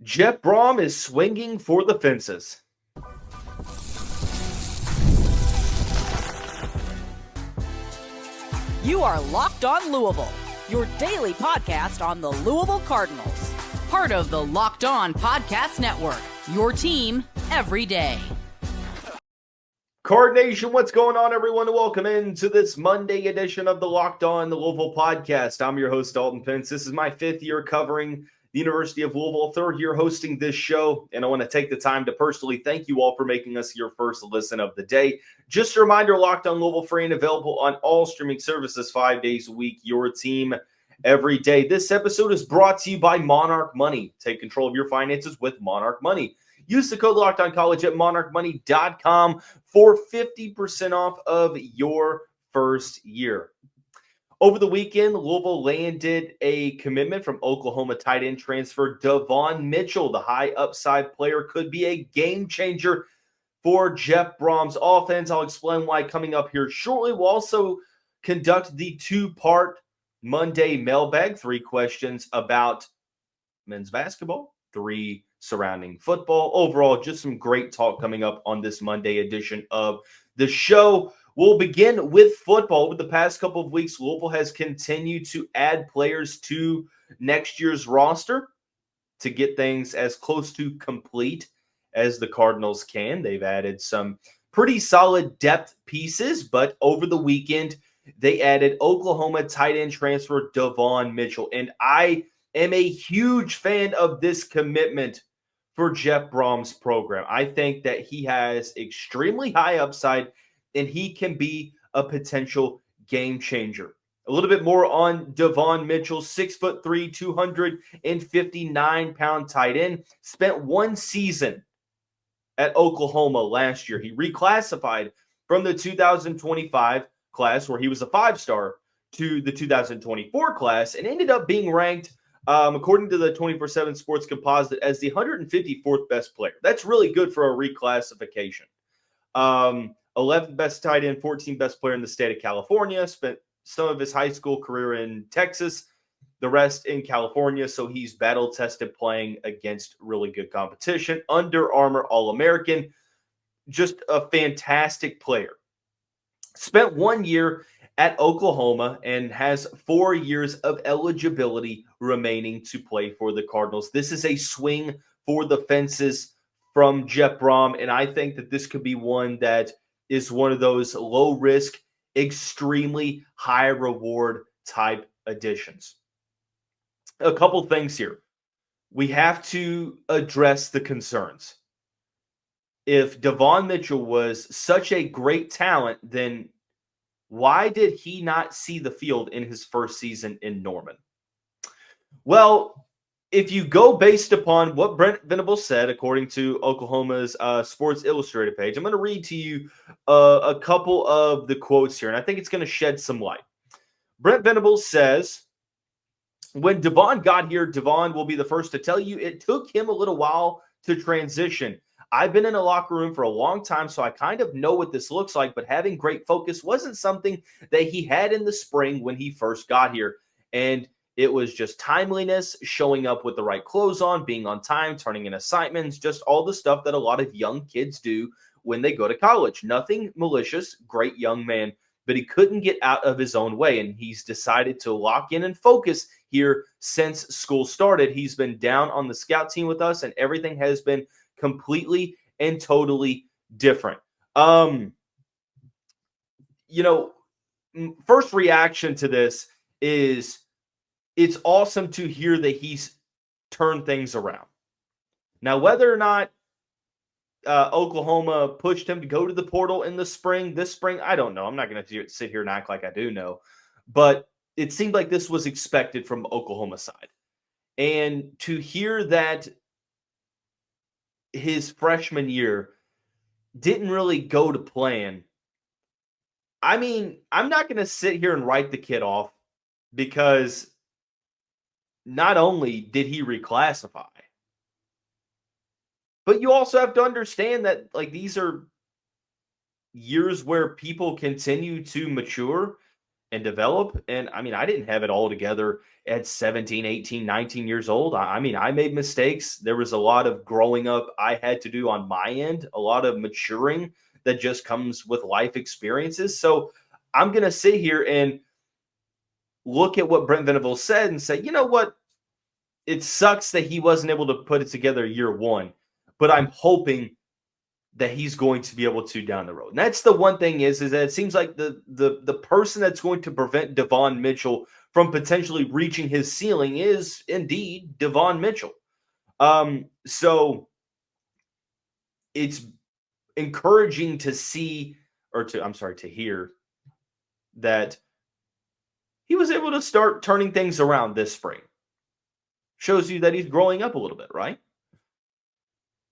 Jeff Brohm is swinging for the fences. You are Locked On Louisville, your daily podcast on the Louisville Cardinals. Part of the Locked On Podcast Network, your team every day. Card Nation, what's going on, everyone? Welcome into this Monday edition of the Locked On Louisville podcast. I'm your host, Dalton Pence. This is my fifth year covering the University of Louisville, third year hosting this show, and I want to take the time to personally thank you all for making us your first listen of the day. Just a reminder, Locked On Louisville, free and available on all streaming services 5 days a week, your team every day. This episode is brought to you by Monarch Money. Take control of your finances with Monarch Money. Use the code LOCKEDONCollege at monarchmoney.com for 50% off of your first year. Over the weekend, Louisville landed a commitment from Oklahoma tight end transfer Davon Mitchell. The high upside player could be a game changer for Jeff Brohm's offense. I'll explain why coming up here shortly. We'll also conduct the two-part Monday mailbag, 3 questions about men's basketball, 3 surrounding football. Overall, just some great talk coming up on this Monday edition of the show. We'll begin with football. Over the past couple of weeks, Louisville has continued to add players to next year's roster to get things as close to complete as the Cardinals can. They've added some pretty solid depth pieces, but over the weekend, they added Oklahoma tight end transfer Davon Mitchell. And I am a huge fan of this commitment for Jeff Brohm's program. I think that he has extremely high upside and he can be a potential game changer. A little bit more on Davon Mitchell, 6'3", 259-pound tight end. Spent 1 season at Oklahoma last year. He reclassified from the 2025 class, where he was a 5-star, to the 2024 class, and ended up being ranked, according to the 24/7 Sports Composite, as the 154th best player. That's really good for a reclassification. 11th best tight end, 14th best player in the state of California. Spent some of his high school career in Texas, the rest in California. So he's battle-tested playing against really good competition. Under Armour All-American. Just a fantastic player. Spent 1 year at Oklahoma and has 4 years of eligibility remaining to play for the Cardinals. This is a swing for the fences from Jeff Brohm, and I think that this could be one that is one of those low-risk, extremely high-reward type additions. A couple things here. We have to address the concerns. If Davon Mitchell was such a great talent, then why did he not see the field in his first season in Norman? Well, if you go based upon what Brent Venables said, according to Oklahoma's Sports Illustrated page, I'm going to read to you a couple of the quotes here, and I think it's going to shed some light. Brent Venables says, when Davon got here, Davon will be the first to tell you it took him a little while to transition. I've been in a locker room for a long time, so I kind of know what this looks like, but having great focus wasn't something that he had in the spring when he first got here. And it was just timeliness, showing up with the right clothes on, being on time, turning in assignments, just all the stuff that a lot of young kids do when they go to college. Nothing malicious, great young man, but he couldn't get out of his own way, and he's decided to lock in and focus here since school started. He's been down on the scout team with us, and everything has been completely and totally different. First reaction to this is it's awesome to hear that he's turned things around. Now, whether or not Oklahoma pushed him to go to the portal in this spring, I don't know. I'm not going to sit here and act like I do know. But it seemed like this was expected from Oklahoma side. And to hear that his freshman year didn't really go to plan, I mean, I'm not going to sit here and write the kid off, because not only did he reclassify, but you also have to understand that, like, these are years where people continue to mature and develop. And I mean, I didn't have it all together at 17, 18, 19 years old. I mean, I made mistakes. There was a lot of growing up I had to do on my end, a lot of maturing that just comes with life experiences. So I'm going to sit here and look at what Brent Venables said and say, you know what? It sucks that he wasn't able to put it together year one, but I'm hoping that he's going to be able to down the road. And that's the one thing is that it seems like the person that's going to prevent Davon Mitchell from potentially reaching his ceiling is indeed Davon Mitchell. So it's encouraging to see, to hear that he was able to start turning things around this spring. Shows you that he's growing up a little bit, right?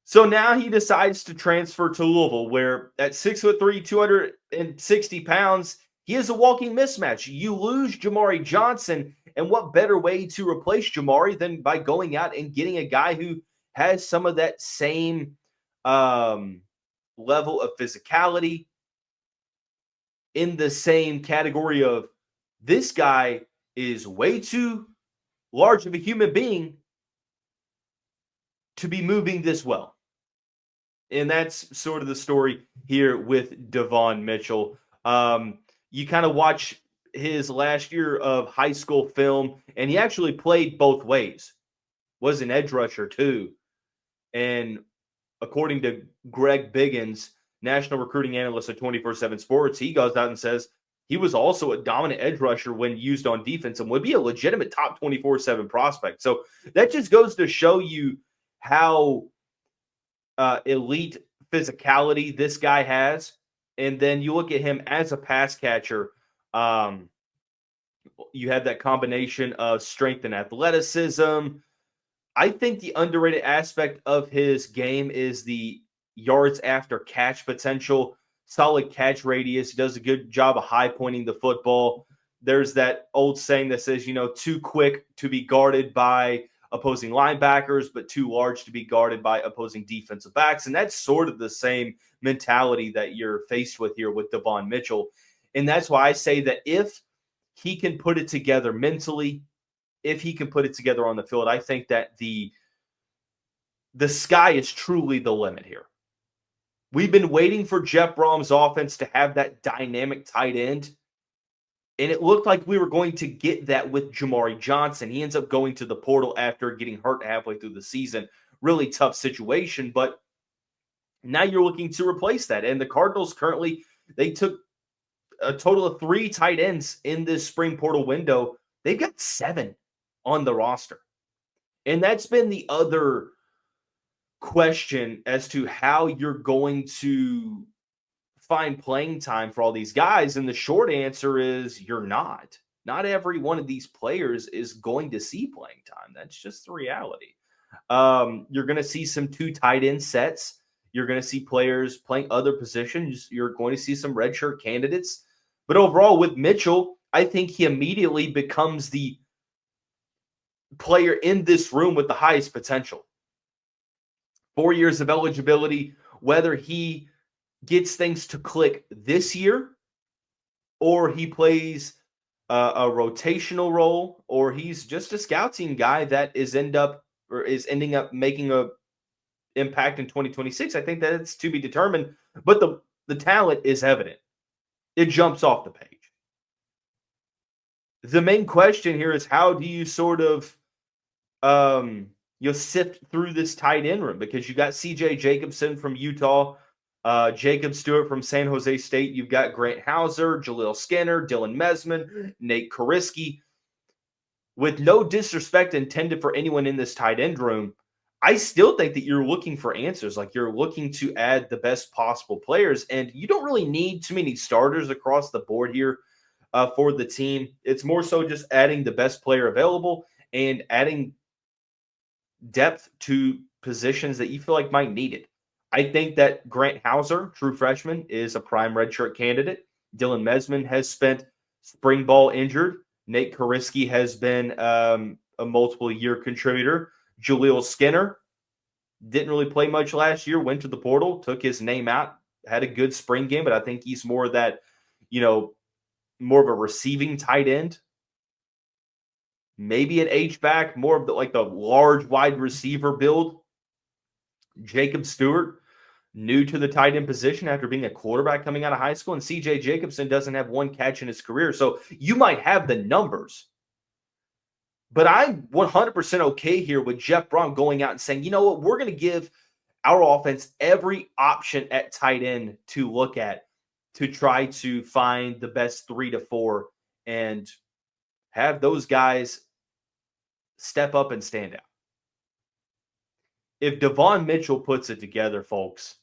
So now he decides to transfer to Louisville, where at 6'3", 260 pounds, he is a walking mismatch. You lose Jamari Johnson, and what better way to replace Jamari than by going out and getting a guy who has some of that same level of physicality, in the same category of this guy is way too large of a human being to be moving this well. And that's sort of the story here with Davon Mitchell. You kind of watch his last year of high school film, and he actually played both ways. Was an edge rusher too. And according to Greg Biggins, national recruiting analyst at 24/7 Sports, he goes out and says he was also a dominant edge rusher when used on defense and would be a legitimate top 24/7 prospect. So that just goes to show you how elite physicality this guy has. And then you look at him as a pass catcher. You have that combination of strength and athleticism. I think the underrated aspect of his game is the yards after catch potential, solid catch radius. He does a good job of high pointing the football. There's that old saying that says, too quick to be guarded by opposing linebackers, but too large to be guarded by opposing defensive backs. And that's sort of the same mentality that you're faced with here with Davon Mitchell. And that's why I say that if he can put it together mentally, if he can put it together on the field, I think that the sky is truly the limit here. We've been waiting for Jeff Brohm's offense to have that dynamic tight end, and it looked like we were going to get that with Jamari Johnson. He ends up going to the portal after getting hurt halfway through the season. Really tough situation, but now you're looking to replace that. And the Cardinals currently, they took a total of 3 tight ends in this spring portal window. They've got 7 on the roster. And that's been the other question as to how you're going to find playing time for all these guys. And the short answer is you're not. Not every one of these players is going to see playing time. That's just the reality. You're going to see some 2 tight end sets. You're going to see players playing other positions. You're going to see some redshirt candidates. But overall, with Mitchell, I think he immediately becomes the player in this room with the highest potential. 4 years of eligibility, whether he gets things to click this year or he plays a rotational role or he's just a scout team guy that is ending up making a impact in 2026. I think that it's to be determined, but the talent is evident. It jumps off the page. The main question here is how do you sort of you'll sift through this tight end room, because you got C.J. Jacobson from Utah, Jacob Stewart from San Jose State. You've got Grant Hauser, Jaleel Skinner, Dylan Mesman, Nate Kariski. With no disrespect intended for anyone in this tight end room, I still think that you're looking for answers. Like, you're looking to add the best possible players, and you don't really need too many starters across the board here for the team. It's more so just adding the best player available and adding depth to positions that you feel like might need it. I think that Grant Hauser, true freshman, is a prime redshirt candidate. Dylan Mesman has spent spring ball injured. Nate Kariski has been a multiple-year contributor. Jaleel Skinner didn't really play much last year, went to the portal, took his name out, had a good spring game, but I think he's more that, more of a receiving tight end. Maybe an H-back, more of the large wide receiver build. Jacob Stewart, new to the tight end position after being a quarterback coming out of high school, and CJ Jacobson doesn't have one catch in his career. So you might have the numbers, but I'm 100% okay here with Jeff Brohm going out and saying, you know what, we're going to give our offense every option at tight end to look at to try to find the best 3 to 4 and have those guys step up and stand out. If Davon Mitchell puts it together, folks,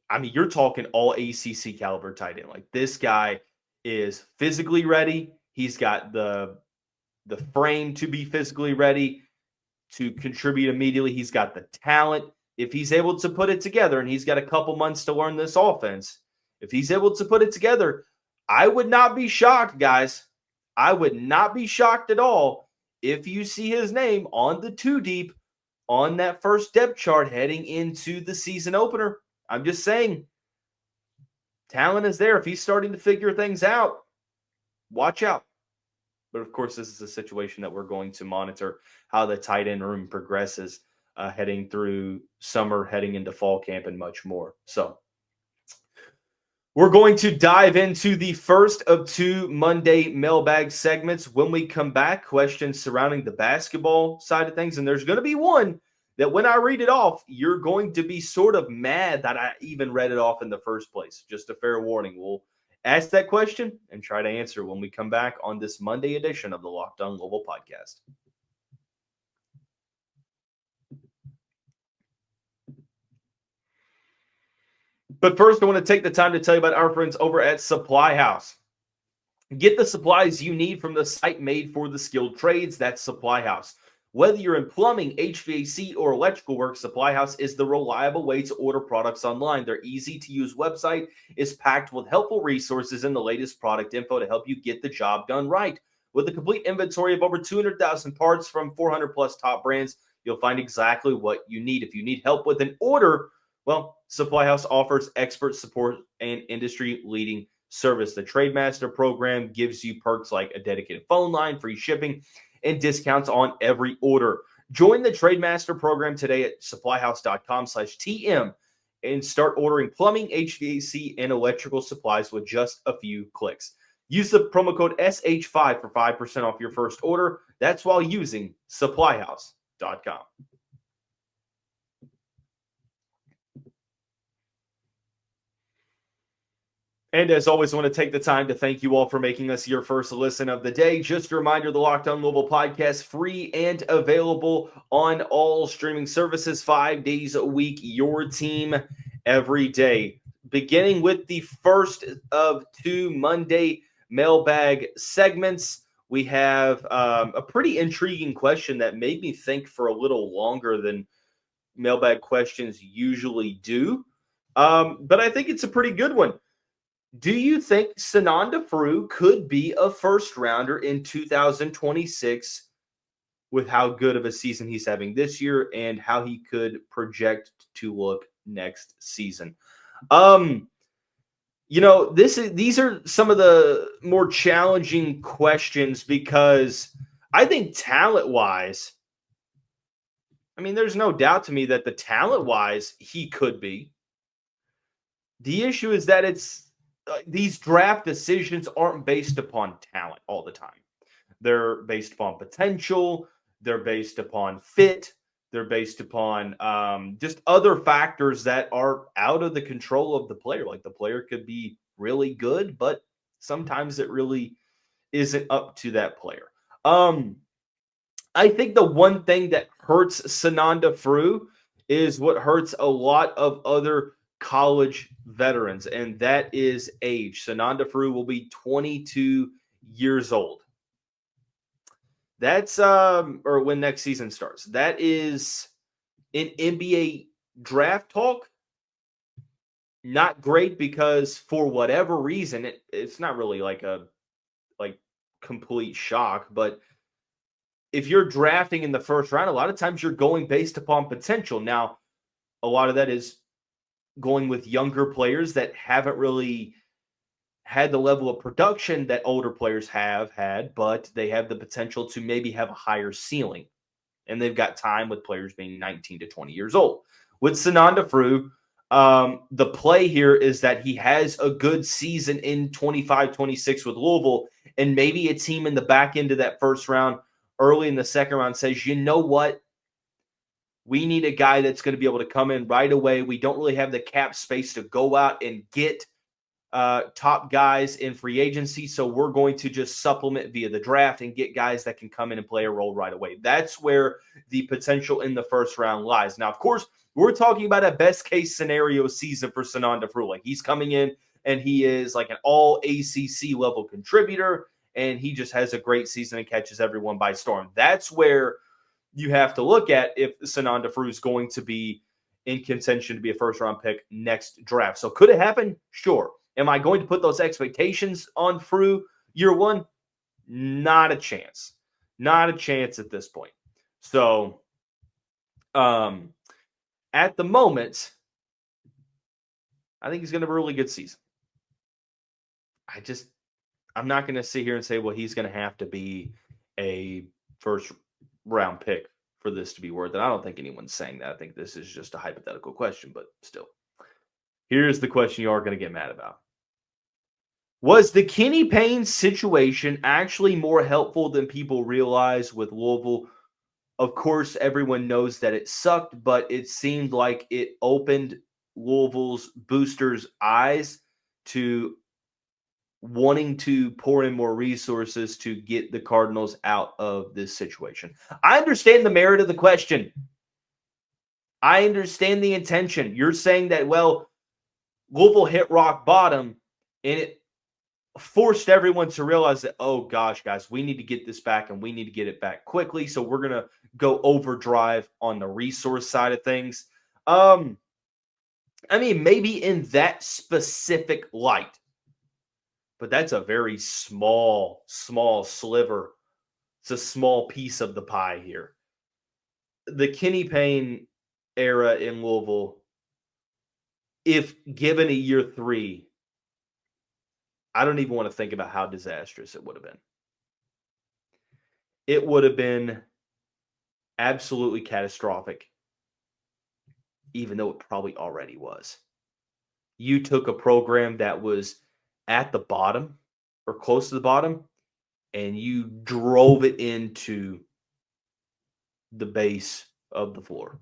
I mean, you're talking all ACC caliber tight end. Like, this guy is physically ready. He's got the frame to be physically ready to contribute immediately. He's got the talent. If he's able to put it together, and he's got a couple months to learn this offense, if he's able to put it together, I would not be shocked, guys. I would not be shocked at all if you see his name on the 2 deep on that first depth chart heading into the season opener. I'm just saying, talent is there. If he's starting to figure things out, watch out. But of course, this is a situation that we're going to monitor how the tight end room progresses heading through summer, heading into fall camp, and much more. So we're going to dive into the first of 2 Monday mailbag segments. When we come back, questions surrounding the basketball side of things. And there's going to be one that when I read it off, you're going to be sort of mad that I even read it off in the first place. Just a fair warning. We'll ask that question and try to answer when we come back on this Monday edition of the Locked On Louisville podcast. But first, I want to take the time to tell you about our friends over at Supply House. Get the supplies you need from the site made for the skilled trades. That's Supply House. Whether you're in plumbing, HVAC, or electrical work, Supply House is the reliable way to order products online. Their easy-to-use website is packed with helpful resources and the latest product info to help you get the job done right. With a complete inventory of over 200,000 parts from 400-plus top brands, you'll find exactly what you need. If you need help with an order, well, Supply House offers expert support and industry-leading service. The Trademaster program gives you perks like a dedicated phone line, free shipping, and discounts on every order. Join the Trademaster program today at supplyhouse.com/TM and start ordering plumbing, HVAC, and electrical supplies with just a few clicks. Use the promo code SH5 for 5% off your first order. That's while using supplyhouse.com. And as always, I want to take the time to thank you all for making us your first listen of the day. Just a reminder, the Locked On Louisville podcast, free and available on all streaming services 5 days a week. Your team every day. Beginning with the first of 2 Monday mailbag segments, we have a pretty intriguing question that made me think for a little longer than mailbag questions usually do. But I think it's a pretty good one. Do you think Sananda could be a first rounder in 2026 with how good of a season he's having this year and how he could project to look next season? These are some of the more challenging questions because I think talent-wise, I mean, there's no doubt to me that the talent-wise he could be. The issue is that these draft decisions aren't based upon talent all the time. They're based upon potential. They're based upon fit. They're based upon just other factors that are out of the control of the player. Like, the player could be really good, but sometimes it really isn't up to that player. I think the one thing that hurts Sananda is what hurts a lot of other college veterans, and that is age. Sananda will be 22 years old. That's or when next season starts. That is in NBA draft talk. Not great because for whatever reason, it's not really like complete shock, but if you're drafting in the first round, a lot of times you're going based upon potential. Now, a lot of that is going with younger players that haven't really had the level of production that older players have had, but they have the potential to maybe have a higher ceiling. And they've got time with players being 19 to 20 years old. With Sananda Fru, the play here is that he has a good season in 25-26 with Louisville, and maybe a team in the back end of that first round, early in the second round, says, you know what? We need a guy that's going to be able to come in right away. We don't really have the cap space to go out and get top guys in free agency, so we're going to just supplement via the draft and get guys that can come in and play a role right away. That's where the potential in the first round lies. Now, of course, we're talking about a best-case scenario season for Sananda Fru. Like, he's coming in and he is like an all-ACC level contributor, and he just has a great season and catches everyone by storm. That's where you have to look at if Sananda Fru is going to be in contention to be a first-round pick next draft. So could it happen? Sure. Am I going to put those expectations on Fru year one? Not a chance. Not a chance at this point. So at the moment, I think he's going to have a really good season. I'm not going to sit here and say, well, he's going to have to be a first-round pick for this to be worth it. I don't think anyone's saying that. I think this is just a hypothetical question, but still. Here's the question you are going to get mad about. Was the Kenny Payne situation actually more helpful than people realize with Louisville? Of course, everyone knows that it sucked, but it seemed like it opened Louisville's boosters' eyes to wanting to pour in more resources to get the Cardinals out of this situation. I understand the merit of the question. I understand the intention. You're saying that, well, Louisville hit rock bottom, and it forced everyone to realize that, oh gosh, guys, we need to get this back, and we need to get it back quickly. So we're going to go overdrive on the resource side of things. I mean, maybe in that specific light, but that's a very small sliver. It's a small piece of the pie here. The Kenny Payne era in Louisville, if given a year 3, I don't even want to think about how disastrous it would have been. It would have been absolutely catastrophic, even though it probably already was. You took a program that was at the bottom or close to the bottom, and you drove it into the base of the floor.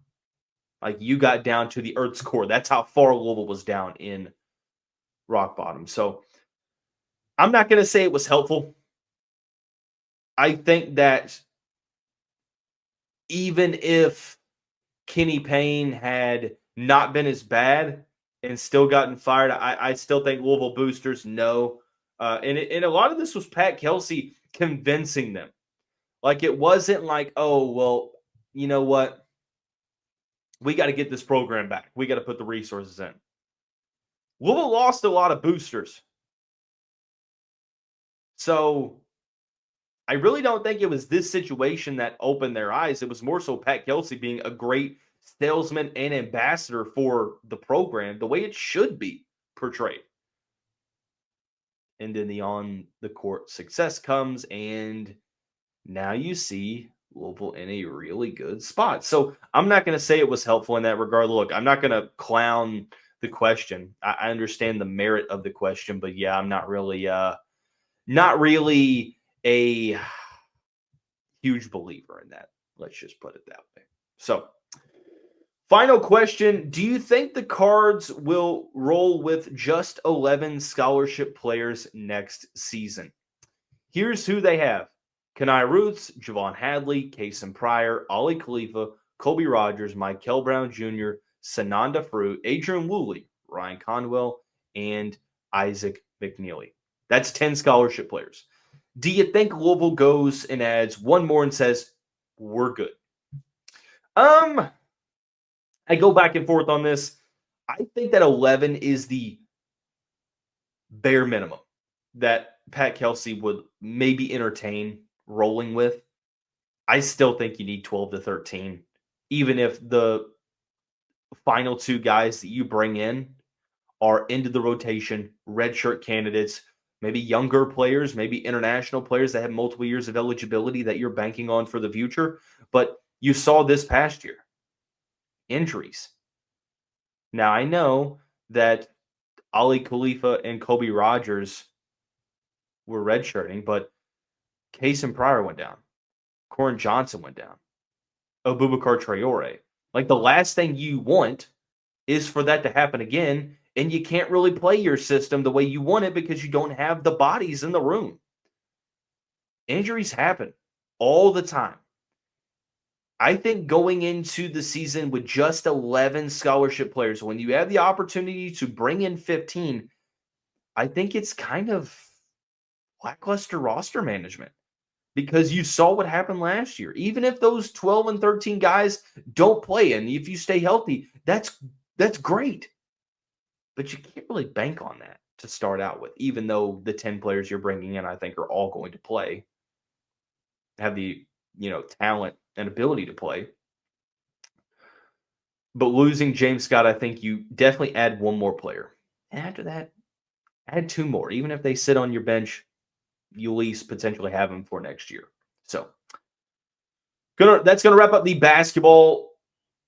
Like, you got down to the Earth's core. That's how far Louisville was down in rock bottom. So I'm not going to say it was helpful. I think that even if Kenny Payne had not been as bad and still gotten fired, I still think Louisville boosters know. And a lot of this was Pat Kelsey convincing them. Like, it wasn't like, oh, well, you know what? We got to get this program back. We got to put the resources in. Louisville lost a lot of boosters. So I really don't think it was this situation that opened their eyes. It was more so Pat Kelsey being a great salesman and ambassador for the program, the way it should be portrayed. And then the on-the-court success comes, and now you see Louisville in a really good spot. So I'm not going to say it was helpful in that regard. Look, I'm not going to clown the question. I understand the merit of the question, but yeah, I'm not really a huge believer in that. Let's just put it that way. So, final question. Do you think the Cards will roll with just 11 scholarship players next season? Here's who they have. Kenai Ruths, Javon Hadley, Kason Pryor, Ollie Khalifa, Kobe Rogers, Michael Brown Jr., Sananda Fru, Adrian Woolley, Ryan Conwell, and Isaac McNeely. That's 10 scholarship players. Do you think Louisville goes and adds one more and says, we're good? I go back and forth on this. I think that 11 is the bare minimum that Pat Kelsey would maybe entertain rolling with. I still think you need 12 to 13, even if the final 2 guys that you bring in are into the rotation, redshirt candidates maybe younger players, maybe international players that have multiple years of eligibility that you're banking on for the future. But you saw this past year, injuries. Now, I know that Ali Khalifa and Kobe Rogers were redshirting, but Kason Pryor went down. Corin Johnson went down. Abubakar Traore. Like, the last thing you want is for that to happen again, and you can't really play your system the way you want it because you don't have the bodies in the room. Injuries happen all the time. I think going into the season with just 11 scholarship players, when you have the opportunity to bring in 15, I think it's kind of lackluster roster management because you saw what happened last year. Even if those 12 and 13 guys don't play, and if you stay healthy, that's great. But you can't really bank on that to start out with, even though the 10 players you're bringing in, I think, are all going to play, have the talent and ability to play. But losing James Scott, I think you definitely add one more player. And after that, add two more. Even if they sit on your bench, you at least potentially have them for next year. So that's going to wrap up the basketball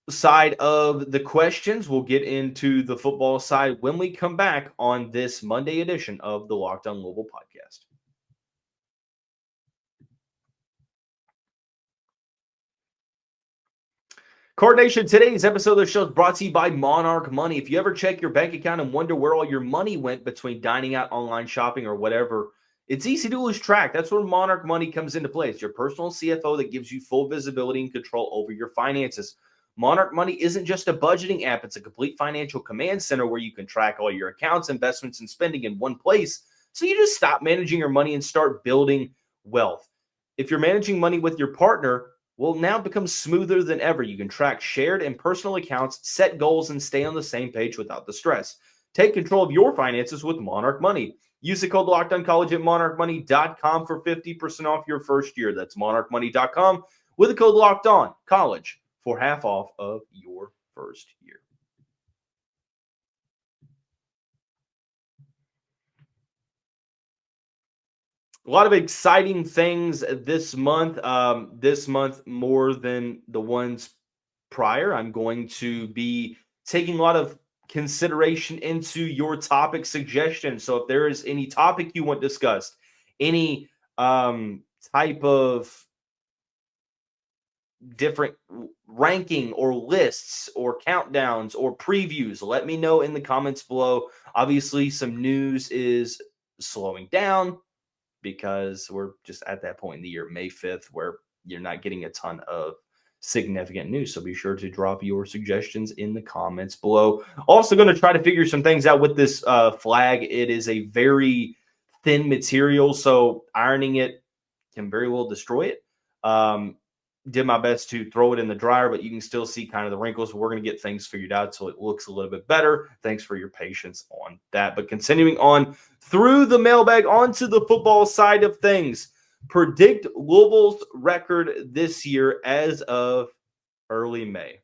side of the questions. We'll get into the football side when we come back on this Monday edition of the Locked On Louisville podcast. Card Nation, today's episode of the show is brought to you by Monarch Money. If you ever check your bank account and wonder where all your money went between dining out, online shopping, or whatever, it's easy to lose track. That's where Monarch Money comes into play. It's your personal CFO that gives you full visibility and control over your finances. Monarch Money isn't just a budgeting app. It's a complete financial command center where you can track all your accounts, investments, and spending in one place. So you just stop managing your money and start building wealth. If you're managing money with your partner, well, now it becomes smoother than ever. You can track shared and personal accounts, set goals, and stay on the same page without the stress. Take control of your finances with Monarch Money. Use the code LOCKEDONCollege at monarchmoney.com for 50% off your first year. That's monarchmoney.com with the code LOCKEDONCollege for half off of your first year. A lot of exciting things this month. This month more than the ones prior. I'm going to be taking a lot of consideration into your topic suggestions. So if there is any topic you want discussed, any type of different ranking or lists or countdowns or previews, let me know in the comments below. Obviously, some news is slowing down because we're just at that point in the year, May 5th, where you're not getting a ton of significant news. So be sure to drop your suggestions in the comments below. Also going to try to figure some things out with this flag. It is a very thin material, so ironing it can very well destroy it. Did my best to throw it in the dryer, but you can still see kind of the wrinkles. We're going to get things figured out so it looks a little bit better. Thanks for your patience on that. But continuing on through the mailbag onto the football side of things, predict Louisville's record this year as of early May.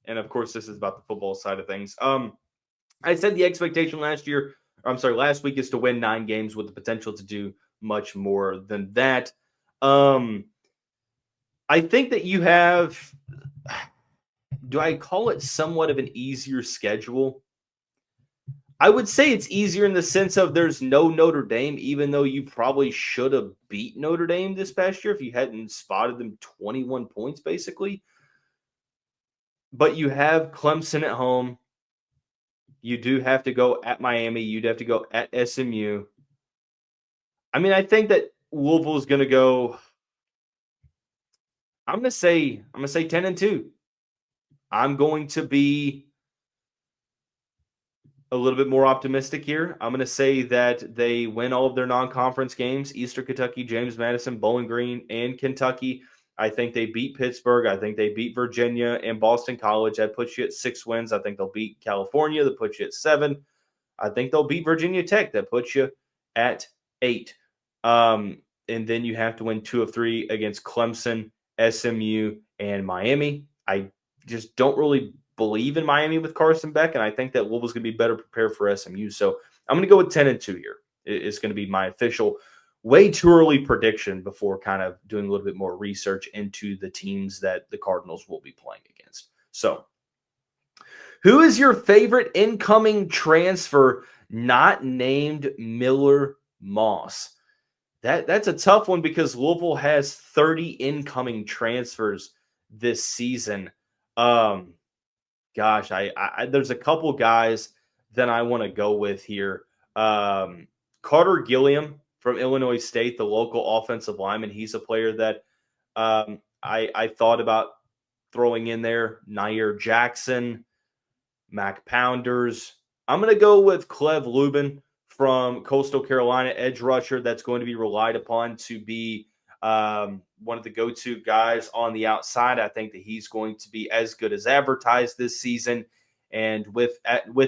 And of course, this is about the football side of things. I said the expectation last week is to win 9 games with the potential to do much more than that. I think that you have, do I call it somewhat of an easier schedule? I would say it's easier in the sense of there's no Notre Dame, even though you probably should have beat Notre Dame this past year if you hadn't spotted them 21 points, basically. But you have Clemson at home. You do have to go at Miami. You'd have to go at SMU. I mean, I think that Louisville is going to go, I'm going to say 10-2. I'm going to be a little bit more optimistic here. I'm going to say that they win all of their non-conference games, Eastern Kentucky, James Madison, Bowling Green, and Kentucky. I think they beat Pittsburgh. I think they beat Virginia and Boston College. That puts you at 6 wins. I think they'll beat California. That puts you at 7. I think they'll beat Virginia Tech. That puts you at 8. And then you have to win 2 of 3 against Clemson, SMU, and Miami. I just don't really believe in Miami with Carson Beck, and I think that Louisville's going to be better prepared for SMU. So I'm going to go with 10-2 here is going to be my official way too early prediction before kind of doing a little bit more research into the teams that the Cardinals will be playing against. So, who is your favorite incoming transfer not named Miller Moss? That's a tough one because Louisville has 30 incoming transfers this season. Gosh, I there's a couple guys that I want to go with here. Carter Gilliam from Illinois State, the local offensive lineman. He's a player that I thought about throwing in there. Nair Jackson, Mac Pounders. I'm going to go with Clev Lubin from Coastal Carolina, edge rusher that's going to be relied upon to be one of the go-to guys on the outside. I think that he's going to be as good as advertised this season. And with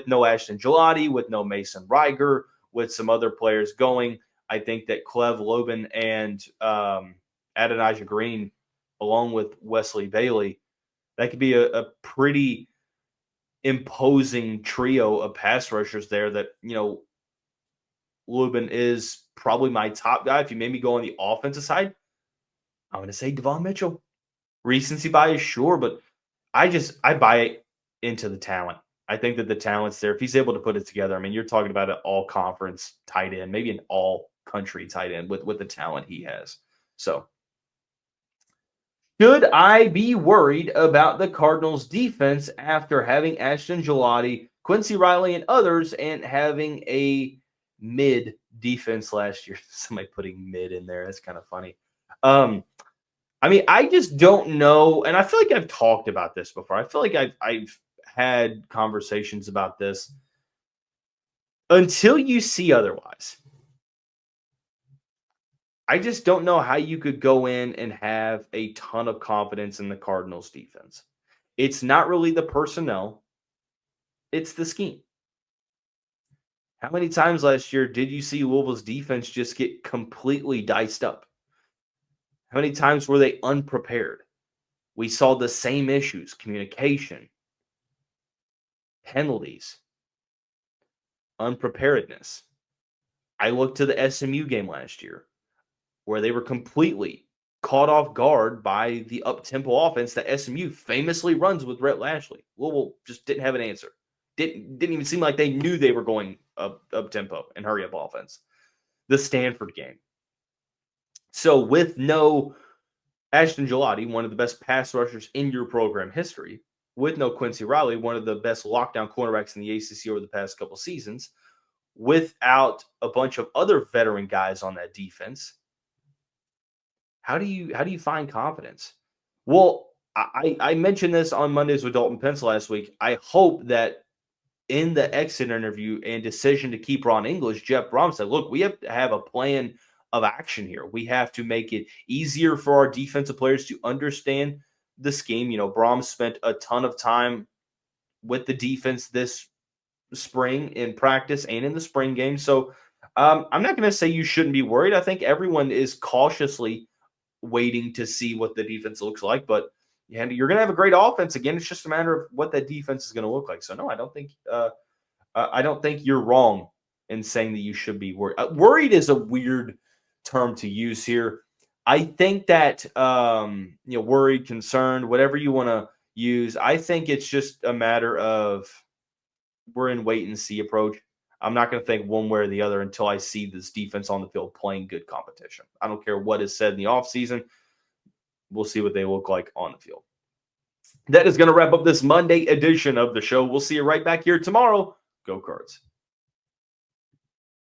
no Ashton Gelati, with no Mason Riger, with some other players going, I think that Clev Lubin and Adonijah Green, along with Wesley Bailey, that could be a pretty imposing trio of pass rushers there that, Lubin is probably my top guy. If you made me go on the offensive side, I'm going to say Davon Mitchell. Recency bias, sure, but I buy into the talent. I think that the talent's there. If he's able to put it together, I mean, you're talking about an all-conference tight end, maybe an all-country tight end with the talent he has. So, should I be worried about the Cardinals' defense after having Ashton Gelati, Quincy Riley, and others, and having a mid defense last year? Somebody putting mid in there. That's kind of funny. I mean, I just don't know. And I feel like I've talked about this before. I feel like I've had conversations about this. Until you see otherwise, I just don't know how you could go in and have a ton of confidence in the Cardinals defense. It's not really the personnel. It's the scheme. How many times last year did you see Louisville's defense just get completely diced up? How many times were they unprepared? We saw the same issues: communication, penalties, unpreparedness. I looked to the SMU game last year where they were completely caught off guard by the up-tempo offense that SMU famously runs with Rhett Lashley. Louisville just didn't have an answer. Didn't even seem like they knew they were going up-tempo and hurry-up offense. The Stanford game. So with no Ashton Gelati, one of the best pass rushers in your program history, with no Quincy Riley, one of the best lockdown cornerbacks in the ACC over the past couple seasons, without a bunch of other veteran guys on that defense, how do you find confidence? Well, I mentioned this on Mondays with Dalton Pence last week. I hope that in the exit interview and decision to keep Ron English, Jeff Brohm said, look, we have to have a plan of action here. We have to make it easier for our defensive players to understand the scheme. Brohm spent a ton of time with the defense this spring in practice and in the spring game. So I'm not going to say you shouldn't be worried. I think everyone is cautiously waiting to see what the defense looks like, but you're going to have a great offense. Again, it's just a matter of what that defense is going to look like. So no, I don't think you're wrong in saying that you should be worried. Worried is a weird term to use here. I think that worried, concerned, whatever you want to use, I think it's just a matter of we're in wait and see approach. I'm not going to think one way or the other until I see this defense on the field playing good competition. I don't care what is said in the offseason. We'll see what they look like on the field. That is going to wrap up this Monday edition of the show. We'll see you right back here tomorrow. Go Cards.